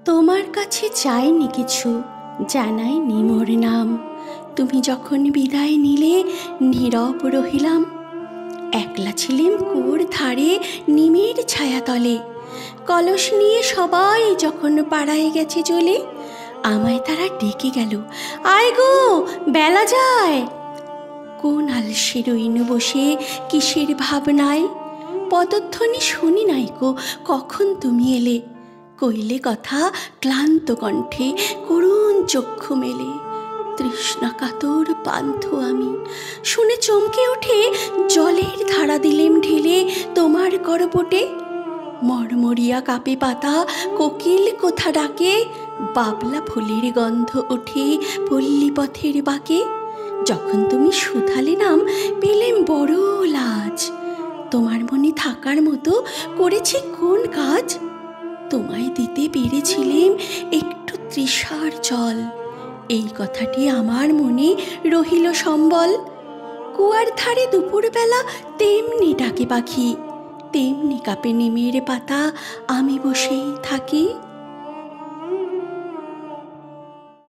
তোমার কাছে চাইনি কিছু, জানাইনি মোর নাম। তুমি যখন বিদায় নিলে নীরব রহিলাম। একলা ছিলেম কুয়োর ধারে নিমের ছায়াতলে। কলস নিয়ে সবাই যখন পাড়ায় গেছে চলে, আমায় তারা ডেকে গেল, আয় গো বেলা যায়। কোন আলসে রইন বসে কিসের ভাবনায়, পদধ্বনি শুনি নাই গো কখন তুমি এলে। কইলে কথা ক্লান্ত কণ্ঠে, করুণ চক্ষু মেলে। তৃষ্ণা কাতর পান্থ আমি, শুনে চমকে উঠে জলের ধারা দিলেম ঢেলে তোমার করপটে। মরমরিয়া কাপে পাতা, কোকিল কোথা ডাকে, বাবলা ফুলের গন্ধ ওঠে পল্লী পথের বাঁকে। যখন তুমি শুধালে নাম, পেলেম বড় লাজ। তোমার মনে থাকার মতো করেছি কোন কাজ? তোমায় দিতে পেরেছিলেম একটু তৃষার জল, এই কথাটি আমার মনে রহিল সম্বল। কুয়ার ধারে দুপুরবেলা তেমনি ডাকে পাখি, তেমনি কাপে নিমের পাতা, আমি বসেই থাকি।